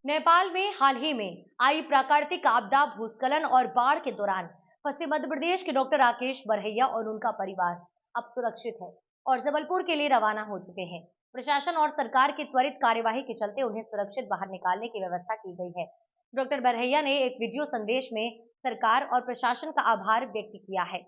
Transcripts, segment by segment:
नेपाल में हाल ही में आई प्राकृतिक आपदा, भूस्खलन और बाढ़ के दौरान फंसे मध्य प्रदेश के डॉक्टर राकेश बरहैया और उनका परिवार अब सुरक्षित है और जबलपुर के लिए रवाना हो चुके हैं। प्रशासन और सरकार की त्वरित कार्यवाही के चलते उन्हें सुरक्षित बाहर निकालने की व्यवस्था की गई है। डॉक्टर बरहैया ने एक वीडियो संदेश में सरकार और प्रशासन का आभार व्यक्त किया है।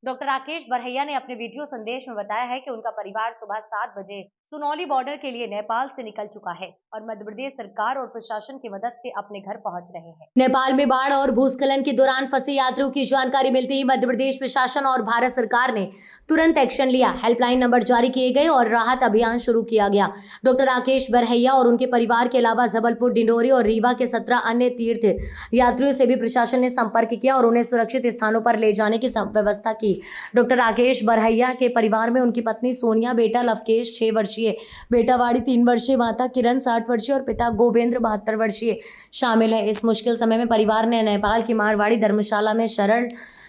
डॉक्टर राकेश बरहैया ने अपने वीडियो संदेश में बताया है कि उनका परिवार सुबह 7 बजे सुनौली बॉर्डर के लिए नेपाल से निकल चुका है और मध्य प्रदेश सरकार और प्रशासन की मदद से अपने घर पहुंच रहे हैं। नेपाल में बाढ़ और भूस्खलन के दौरान फंसे यात्रियों की जानकारी मिलते ही मध्य प्रदेश प्रशासन और भारत सरकार ने तुरंत एक्शन लिया। हेल्पलाइन नंबर जारी किए गए और राहत अभियान शुरू किया गया। डॉक्टर राकेश बरहैया और उनके परिवार के अलावा जबलपुर, डिंडोरी और रीवा के 17 अन्य तीर्थ यात्रियों से भी प्रशासन ने संपर्क किया और उन्हें सुरक्षित स्थानों पर ले जाने की व्यवस्था की। डॉक्टर राकेश बरहैया के परिवार में उनकी पत्नी सोनिया, बेटा लवकेश 6 वर्षीय, बेटा वाड़ी 3 वर्षीय, माता किरण 60 वर्षीय और पिता गोविंद्र 72 वर्षीय शामिल है। इस मुश्किल समय में परिवार ने नेपाल की मारवाड़ी धर्मशाला में शरण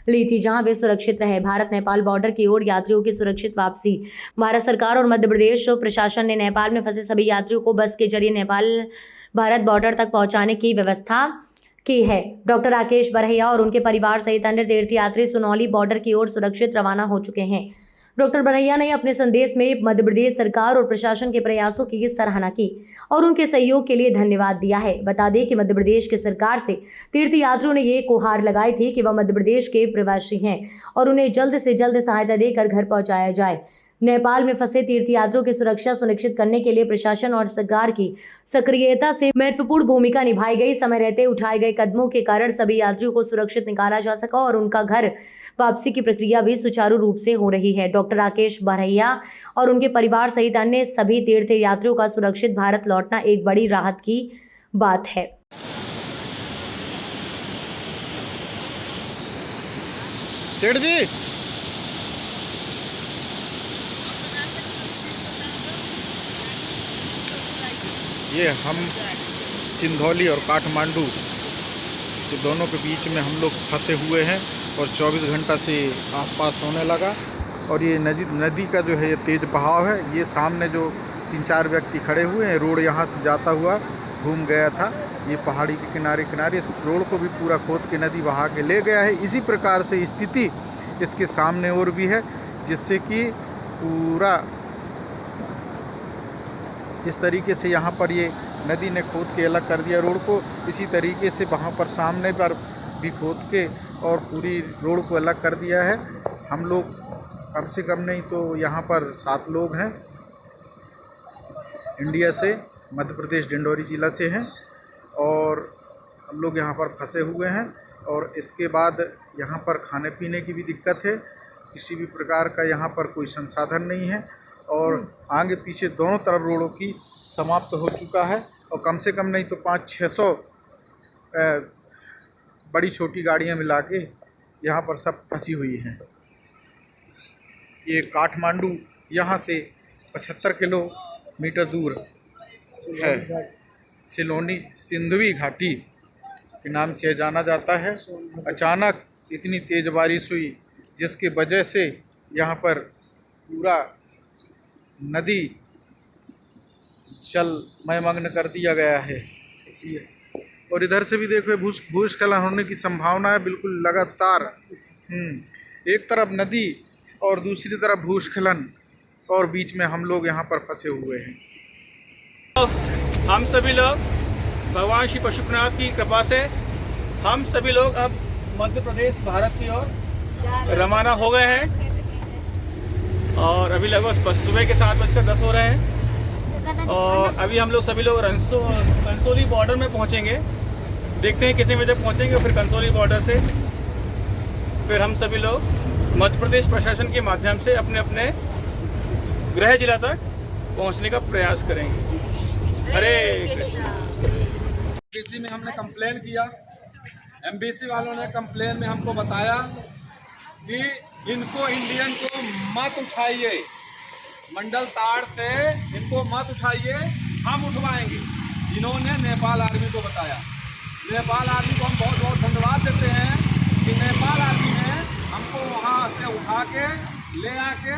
ली थी, जहां वे सुरक्षित रहे। भारत नेपाल बॉर्डर की ओर यात्रियों की सुरक्षित वापसी। भारत सरकार और मध्य प्रदेश प्रशासन ने नेपाल में फंसे सभी यात्रियों को बस के जरिए नेपाल भारत बॉर्डर तक पहुंचाने की व्यवस्था की है। डॉक्टर राकेश बरहैया और उनके परिवार सहित अन्य तीर्थयात्री सुनौली बॉर्डर की ओर सुरक्षित रवाना हो चुके हैं। डॉक्टर बरहैया ने अपने संदेश में मध्य प्रदेश सरकार और प्रशासन के प्रयासों की सराहना की और उनके सहयोग के लिए धन्यवाद दिया है। बता दें कि मध्य प्रदेश की सरकार से तीर्थयात्रियों ने ये गुहार लगाई थी कि वह मध्य प्रदेश के प्रवासी हैं और उन्हें जल्द से जल्द सहायता देकर घर पहुंचाया जाए। नेपाल में फंसे तीर्थयात्रियों की सुरक्षा सुनिश्चित करने के लिए प्रशासन और सरकार की सक्रियता से महत्वपूर्ण भूमिका निभाई गई। समय रहते उठाए गए कदमों के कारण सभी यात्रियों को सुरक्षित निकाला जा सका और उनका घर वापसी की प्रक्रिया भी सुचारू रूप से हो रही है। डॉक्टर राकेश बरहैया और उनके परिवार सहित अन्य सभी तीर्थयात्रियों का सुरक्षित भारत लौटना एक बड़ी राहत की बात है। सेठ जी, ये हम सिंधौली और काठमांडू के दोनों के बीच में हम लोग फंसे हुए हैं और 24 घंटा से आसपास होने लगा। और ये नदी का जो है ये तेज़ बहाव है। ये सामने जो 3-4 व्यक्ति खड़े हुए हैं, रोड यहाँ से जाता हुआ घूम गया था। ये पहाड़ी के किनारे किनारे इस रोड को भी पूरा खोद के नदी बहा के ले गया है। इसी प्रकार से स्थिति इसके सामने और भी है, जिससे कि पूरा जिस तरीके से यहाँ पर ये नदी ने खोद के अलग कर दिया रोड को, इसी तरीके से वहाँ पर सामने पर भी खोद के और पूरी रोड को अलग कर दिया है। हम लोग कम से कम नहीं तो यहाँ पर 7 लोग हैं, इंडिया से, मध्य प्रदेश डिंडोरी जिला से हैं और हम लोग यहाँ पर फंसे हुए हैं। और इसके बाद यहाँ पर खाने पीने की भी दिक्कत है, किसी भी प्रकार का यहाँ पर कोई संसाधन नहीं है और आगे पीछे दोनों तरफ रोडों की समाप्त हो चुका है। और कम से कम नहीं तो 500-600 बड़ी छोटी गाड़ियाँ मिला के यहाँ पर सब फंसी हुई हैं। ये काठमांडू यहाँ से 75 किलोमीटर दूर है। सिंधवी घाटी के नाम से जाना जाता है। अचानक इतनी तेज़ बारिश हुई जिसकी वजह से यहाँ पर पूरा नदी जलमग्न कर दिया गया है। और इधर से भी देखो भूस्खलन होने की संभावना है बिल्कुल लगातार। एक तरफ नदी और दूसरी तरफ भूस्खलन और बीच में हम लोग यहाँ पर फंसे हुए हैं। तो हम सभी लोग भगवान श्री पशुपतिनाथ की कृपा से हम सभी लोग अब मध्य प्रदेश भारत की ओर रवाना हो गए हैं और अभी लगभग सुबह के 7:10 हो रहे हैं और अभी हम लोग सभी लोग कंसोली बॉर्डर में पहुंचेंगे। देखते हैं कितने बजे पहुंचेंगे। फिर कंसोली बॉर्डर से फिर हम सभी लोग मध्य प्रदेश प्रशासन के माध्यम से अपने अपने गृह जिला तक पहुंचने का प्रयास करेंगे। हरे कृष्णा। एमबीसी में हमने कंप्लेन किया। एमबीसी वालों ने कंप्लेन में हमको बताया कि इनको इंडियन को मत उठाइए, मंडल ताड़ से इनको मत उठाइए, हम उठवाएंगे। इन्होंने नेपाल आर्मी को बताया। नेपाल आर्मी को हम बहुत बहुत धन्यवाद देते हैं कि नेपाल आर्मी ने हमको वहाँ से उठा के ले आके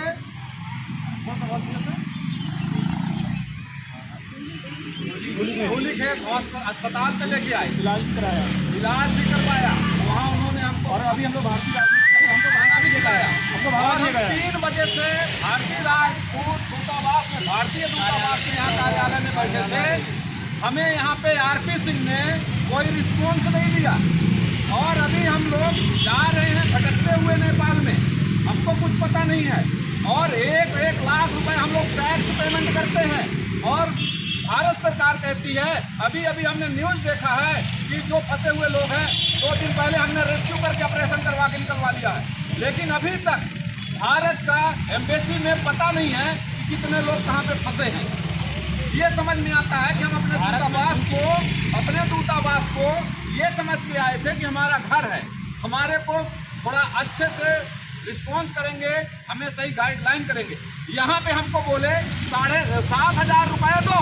धूलीखेत अस्पताल पे लेके आए, इलाज कराया इलाज भी करवाया। वहाँ उन्होंने हमको, और अभी हम लोग भारतीय राजदूत हमको भागा भी दिखाया, हमको भागा दिया गया। 3 बजे से भारतीय राजदूत दूतावास में, भारतीय दूतावास में यहाँ कार्यालय में बैठे थे। हमें यहाँ पे आरपी सिंह ने कोई रिस्पॉन्स नहीं दिया, और अभी हम लोग जा रहे हैं भटकते हुए नेपाल में, हमको कुछ पता नहीं है। और 1 लाख रुपए हम लोग टैक्स पेमेंट करते हैं, और भारत सरकार कहती है, अभी हमने न्यूज़ देखा है कि जो फंसे हुए लोग हैं 2 दिन पहले हमने रेस्क्यू करके ऑपरेशन करवा के निकलवा लिया है, लेकिन अभी तक भारत का एम्बेसी में पता नहीं है कि कितने लोग कहाँ पे फंसे हैं। ये समझ में आता है कि हम अपने दूतावास को ये समझ के आए थे कि हमारा घर है, हमारे को थोड़ा अच्छे से रिस्पॉन्स करेंगे, हमें सही गाइडलाइन करेंगे। यहाँ पे हमको बोले 7,500 रुपये दो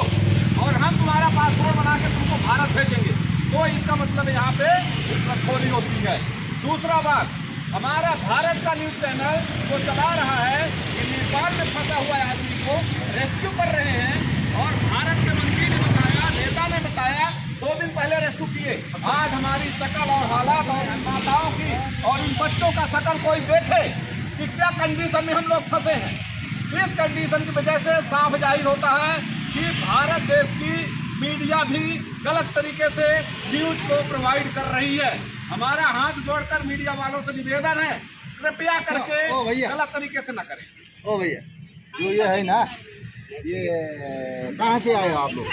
और हम तुम्हारा पासपोर्ट बना के तुमको भारत भेजेंगे। तो इसका मतलब यहाँ पे रिश्वतखोरी होती है। दूसरा बात, हमारा भारत का न्यूज़ चैनल जो चला रहा है कि नेपाल में फंसा हुआ आदमी को रेस्क्यू कर रहे हैं, और भारत के मंत्री ने बताया, नेता ने बताया 2 दिन पहले रेस्क्यू किए। आज हमारी शकल और हालात और इन माताओं की और इन बच्चों का शकल कोई देखे कि क्या कंडीशन में हम लोग फंसे हैं। इस कंडीशन की वजह से साफ जाहिर होता है कि भारत देश की मीडिया भी गलत तरीके से न्यूज को प्रोवाइड कर रही है। हमारा हाथ जोड़कर मीडिया वालों से निवेदन है, कृपया करके गलत तरीके से न करें। ओ भैया, जो ये है ना, ये कहाँ से आए हो आप लोग?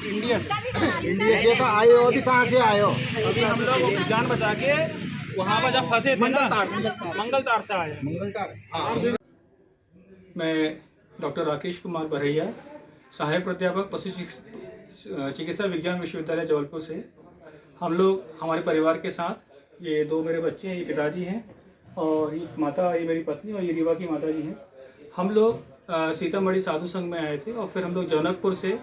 इंडिया से तो आए हो, अभी कहाँ से आए हो? अभी हम लोग जान बचा के वहाँ पर जब फंसे थे ना, मंगलतार से आए। मंगलतार। मैं डॉक्टर राकेश कुमार बरहैया, सहायक प्राध्यापक पशु चिकित्सा विज्ञान विश्वविद्यालय जबलपुर से। हम लोग हमारे परिवार के साथ, ये 2 मेरे बच्चे हैं, ये पिताजी हैं, और ये माता, ये मेरी पत्नी, और ये रीवा की माता जी हैं। हम लोग सीतामढ़ी साधु संघ में आए थे, और फिर हम लोग जनकपुर से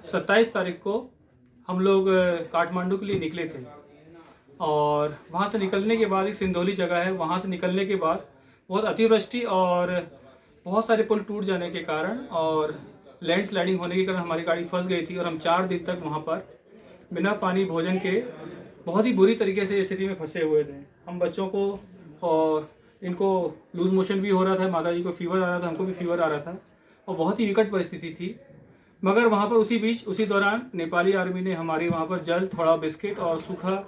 27 तारीख को हम लोग काठमांडू के लिए निकले थे। और वहाँ से निकलने के बाद एक सिंधौली जगह है, वहाँ से निकलने के बाद बहुत अतिवृष्टि और बहुत सारे पुल टूट जाने के कारण और लैंडस्लाइडिंग होने के कारण हमारी गाड़ी फंस गई थी, और हम 4 दिन तक वहाँ पर बिना पानी भोजन के बहुत ही बुरी तरीके से स्थिति में फंसे हुए थे। हम बच्चों को, और इनको लूज मोशन भी हो रहा था, माता जी को फीवर आ रहा था, हमको भी फीवर आ रहा था, और बहुत ही विकट परिस्थिति थी। मगर वहाँ पर उसी दौरान नेपाली आर्मी ने हमारे वहाँ पर जल, थोड़ा बिस्किट और सूखा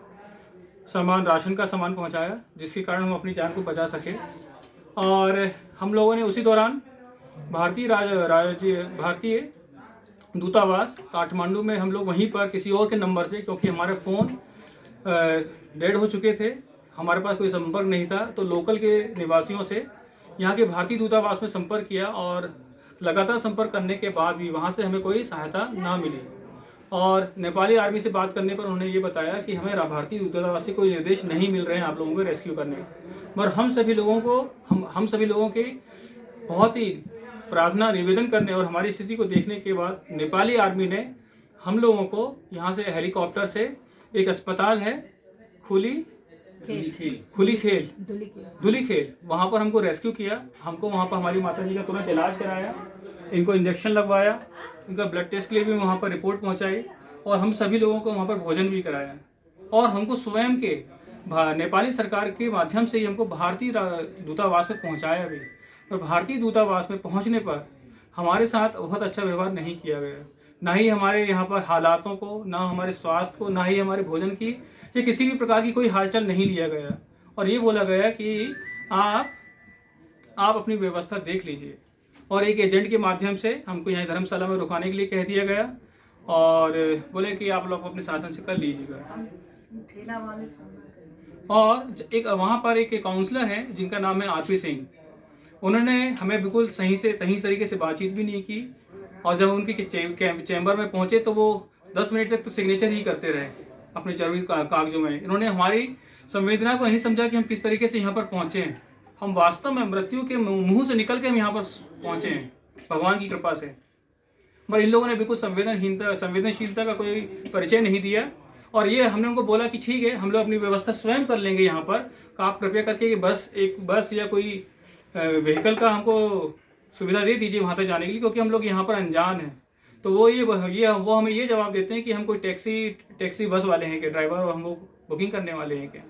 सामान, राशन का सामान पहुँचाया, जिसके कारण हम अपनी जान को बचा सके। और हम लोगों ने उसी दौरान भारतीय दूतावास काठमांडू में, हम लोग वहीं पर किसी और के नंबर से, क्योंकि हमारे फ़ोन डेड हो चुके थे, हमारे पास कोई संपर्क नहीं था, तो लोकल के निवासियों से यहाँ के भारतीय दूतावास में संपर्क किया, और लगातार संपर्क करने के बाद भी वहाँ से हमें कोई सहायता ना मिली। और नेपाली आर्मी से बात करने पर उन्होंने ये बताया कि हमें भारतीय दूतावास से कोई निर्देश नहीं मिल रहे हैं आप लोगों को रेस्क्यू करने के। मगर हम सभी लोगों के बहुत ही प्रार्थना, निवेदन करने और हमारी स्थिति को देखने के बाद नेपाली आर्मी ने हम लोगों को यहाँ से हेलीकॉप्टर से, एक अस्पताल है धूलीखेल, वहाँ पर हमको रेस्क्यू किया। हमको वहाँ पर हमारी माता जी का तुरंत इलाज कराया, इनको इंजेक्शन लगवाया, इनका ब्लड टेस्ट के लिए भी वहाँ पर रिपोर्ट पहुँचाई, और हम सभी लोगों को वहाँ पर भोजन भी कराया। और हमको स्वयं के नेपाली सरकार के माध्यम से ही हमको भारतीय दूतावास में पहुँचाया भी। और भारतीय दूतावास में पहुँचने पर हमारे साथ बहुत अच्छा व्यवहार नहीं किया गया, ना ही हमारे यहाँ पर हालातों को, ना हमारे स्वास्थ्य को, ना ही हमारे भोजन की या किसी भी प्रकार की कोई हालचाल नहीं लिया गया। और ये बोला गया कि आप अपनी व्यवस्था देख लीजिए, और एक एजेंट के माध्यम से हमको यहाँ धर्मशाला में रुकाने के लिए कह दिया गया, और बोले कि आप लोग अपने साधन से कर लीजिएगा। और एक वहाँ पर एक काउंसलर हैं जिनका नाम है आरपी सिंह, उन्होंने हमें बिल्कुल सही तरीके से बातचीत भी नहीं की, और जब उनके चैम्बर में पहुँचे तो वो 10 मिनट तक तो सिग्नेचर ही करते रहे अपने जरूरी कागजों में। इन्होंने हमारी संवेदना को नहीं समझा कि हम किस तरीके से यहाँ पर पहुँचे हैं। हम वास्तव में मृत्यु के मुंह से निकल के हम यहाँ पर पहुँचे हैं भगवान की कृपा से। पर इन लोगों ने बिल्कुल संवेदनशीलता का कोई परिचय नहीं दिया, और ये हमने उनको बोला कि ठीक है, हम लोग अपनी व्यवस्था स्वयं कर लेंगे यहाँ पर, आप कृपया करके एक बस या कोई व्हीकल का हमको सुविधा दे दीजिए वहाँ तक जाने के लिए, क्योंकि हम लोग यहाँ पर अनजान हैं। तो वो हमें ये जवाब देते हैं कि हम कोई टैक्सी बस वाले हैं क्या, ड्राइवर और हम लोग बुकिंग करने वाले हैं क्या।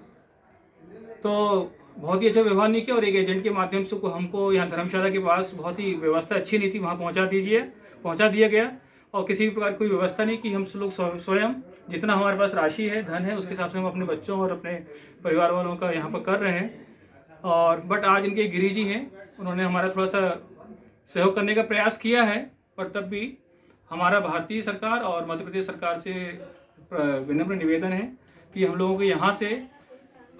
तो बहुत ही अच्छा व्यवहार नहीं किया और एक एजेंट के माध्यम से हमको यहाँ धर्मशाला के पास बहुत ही व्यवस्था अच्छी नहीं थी, वहाँ पहुँचा दिया गया और किसी भी प्रकार की कोई व्यवस्था नहीं कि हम लोग स्वयं जितना हमारे पास राशि है, धन है, उसके हिसाब से हम अपने बच्चों और अपने परिवार वालों का यहाँ पर कर रहे हैं। और बट आज इनके गिरी जी हैं, उन्होंने हमारा थोड़ा सा सहयोग करने का प्रयास किया है, पर तब भी हमारा भारतीय सरकार और मध्य प्रदेश सरकार से विनम्र निवेदन है कि हम लोगों को यहाँ से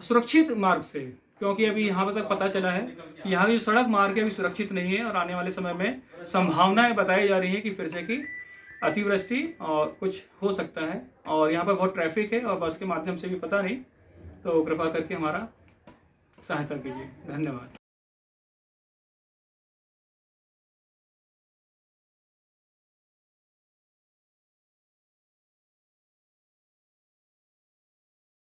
सुरक्षित मार्ग से, क्योंकि अभी यहाँ तक पता चला है कि यहाँ की जो सड़क मार्ग है अभी सुरक्षित नहीं है और आने वाले समय में संभावनाएं बताई जा रही है कि फिर से की अतिवृष्टि और कुछ हो सकता है। और यहाँ पर बहुत ट्रैफिक है और बस के माध्यम से भी पता नहीं, तो कृपा करके हमारा सहायता कीजिए। धन्यवाद।